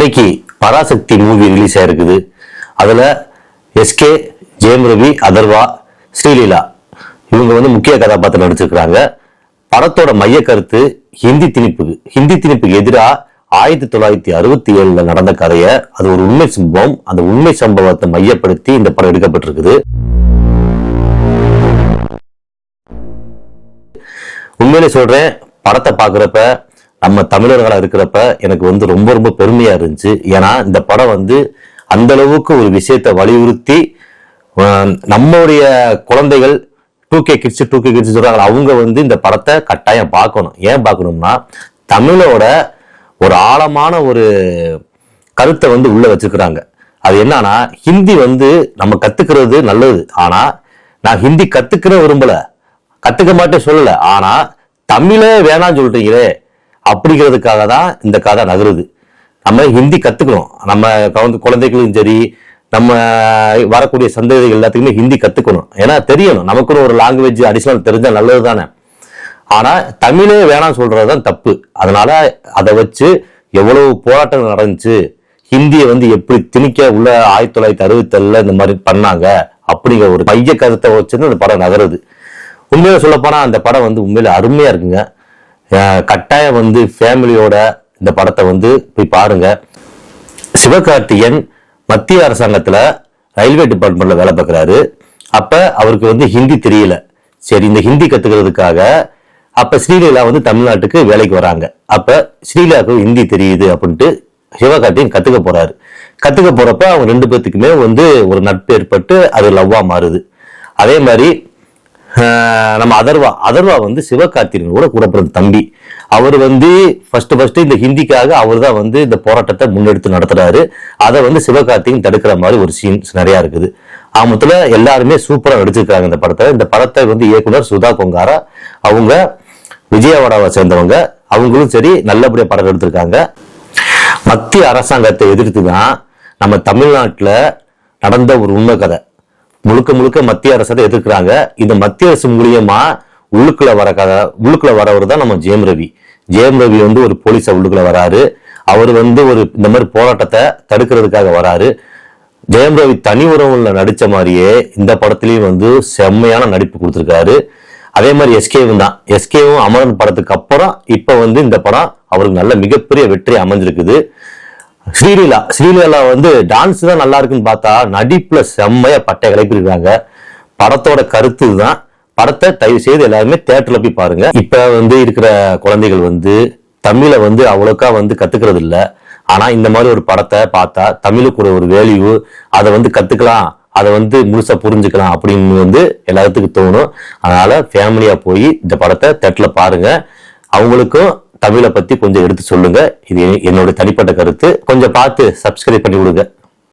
இன்னைக்கு Parasakthi movie release ஆயிருக்குது. அதுல எஸ்கே, ஜெயம் ரவி, அதர்வா, ஸ்ரீலீலா இவங்க முக்கிய கதாபாத்திரம் நடிச்சிருக்கிறாங்க. படத்தோட மைய கருத்து ஹிந்தி திணிப்புக்கு எதிராக 1967 நடந்த கதையை, அது ஒரு உண்மை சம்பவம். அந்த உண்மை சம்பவத்தை மையப்படுத்தி இந்த படம் எடுக்கப்பட்டிருக்குது. உண்மையிலே சொல்றேன், படத்தை பாக்குறப்ப நம்ம தமிழர்களா இருக்கிறப்ப எனக்கு ரொம்ப ரொம்ப பெருமையா இருந்துச்சு. ஏன்னா இந்த படம் அந்த அளவுக்கு ஒரு விஷயத்தை வலியுறுத்தி நம்மளுடைய குழந்தைகள் 2K கிட்ஸ் சொல்றாங்க, அவங்க இந்த படத்தை கட்டாயம் பார்க்கணும். ஏன் பார்க்கணும்னா, தமிழோட ஒரு ஆழமான ஒரு கருத்தை உள்ள வச்சிருக்கிறாங்க. அது என்னன்னா, ஹிந்தி நம்ம கத்துக்கிறது நல்லது. ஆனா நான் ஹிந்தி கத்துக்க மாட்டேன் சொல்லல. ஆனா தமிழே வேணாம்னு சொல்றீங்களே, அப்படிங்கிறதுக்காக தான் இந்த கதை நகருது. நம்ம ஹிந்தி கத்துக்கணும். நம்ம குழந்தைகளும் சரி, நம்ம வரக்கூடிய சந்ததிகள் எல்லாத்துக்குமே ஹிந்தி கத்துக்கணும். ஏன்னா தெரியணும், நமக்குன்னு ஒரு லாங்குவேஜ் அடிஷனல் தெரிஞ்சா நல்லது தானே. ஆனா தமிழே வேணாம் சொல்றதுதான் தப்பு. அதனால அதை வச்சு எவ்வளவு போராட்டம் நடந்துச்சு, ஹிந்தியை எப்படி திணிக்க உள்ள 1967 இந்த மாதிரி பண்ணாங்க அப்படிங்கிற ஒரு மைய கருத்தை வச்சுன்னு அந்த படம் நகருது. உண்மையில சொல்ல போனா அந்த படம் உண்மையில அருமையா இருக்குங்க. கட்டாயம் ஃபேமிலியோட இந்த படத்தை போய் பாருங்க. சிவகார்த்திகேயன் மத்திய அரசாங்கத்துல ரயில்வே டிபார்ட்மெண்ட்ல வேலை பார்க்கிறாரு. அப்ப அவருக்கு ஹிந்தி தெரியல. சரி, இந்த ஹிந்தி கத்துக்கிறதுக்காக அப்ப ஸ்ரீலீலா தமிழ்நாட்டுக்கு வேலைக்கு வராங்க. அப்ப ஸ்ரீலீலாவுக்கு ஹிந்தி தெரியுது அப்படின்ட்டு சிவகார்த்திகேயன் கத்துக்க போறப்ப அவங்க ரெண்டு பேர்த்துக்குமே ஒரு நட்பு ஏற்பட்டு அது லவ்வா மாறுது. அதே மாதிரி நம்ம அதர்வா சிவகார்த்திகேயன் கூட பிறந்த தம்பி. அவர் ஃபர்ஸ்ட் இந்த ஹிந்திக்காக அவர் தான் இந்த போராட்டத்தை முன்னெடுத்து நடத்துறாரு. அதை சிவகார்த்திகேயன் தடுக்கிற மாதிரி ஒரு சீன்ஸ் நிறைய இருக்குது. ஆமத்துல எல்லாருமே சூப்பரா நடிச்சிருக்காங்க இந்த படத்தை. இந்த படத்தை இயக்குனர் சுதா கொங்காரா, அவங்க விஜயவாடாவை சேர்ந்தவங்க, அவங்களும் சரி நல்லபடியா படம் எடுத்திருக்காங்க. மத்திய அரசாங்கத்தை எதிர்த்து தான் நம்ம தமிழ்நாட்டுல நடந்த ஒரு உண்மை கதை. முழுக்க மத்திய அரசை எதிர்க்கிறாங்க. இந்த மத்திய அரசு மூலியமா உள்ளுக்குள்ள வரவர் தான் நம்ம ஜெயம் ரவி ஒரு போலீஸா உள்ளுக்குள்ள வராரு. அவர் ஒரு இந்த மாதிரி போராட்டத்தை தடுக்கிறதுக்காக வராரு. ஜெயம் ரவி தனி உறவுல நடிச்ச மாதிரியே இந்த படத்திலயும் செம்மையான நடிப்பு கொடுத்திருக்காரு. அதே மாதிரி எஸ்கேவும் அமரன் படத்துக்கு அப்புறம் இப்ப இந்த படம் அவருக்கு நல்ல மிகப்பெரிய வெற்றி அமைஞ்சிருக்குது. ஸ்ரீலீலா டான்ஸ் தான் நல்லா இருக்குன்னு பார்த்தா நடிப்புல செம்மையா பட்டை கிளப்பிருக்காங்க. படத்தோட கருத்து தான். படத்தை தயவு செய்து எல்லாருமே தியேட்டர்ல போய் பாருங்க. இப்ப இருக்கிற குழந்தைகள் தமிழை அவ்வளோக்கா கத்துக்கிறது இல்ல. ஆனா இந்த மாதிரி ஒரு படத்தை பார்த்தா தமிழுக்கு ஒரு வேல்யூ, அதை கத்துக்கலாம், அதை முழுசா புரிஞ்சுக்கலாம் அப்படின்னு எல்லாத்துக்கும் தோணும். அதனால ஃபேமிலியா போய் இந்த படத்தை தியேட்டர்ல பாருங்க. அவங்களுக்கும் தமிழை பத்தி கொஞ்சம் எடுத்து சொல்லுங்க. இது என்னோட தனிப்பட்ட கருத்து. கொஞ்சம் பார்த்து சப்ஸ்கிரைப் பண்ணி விடுங்க.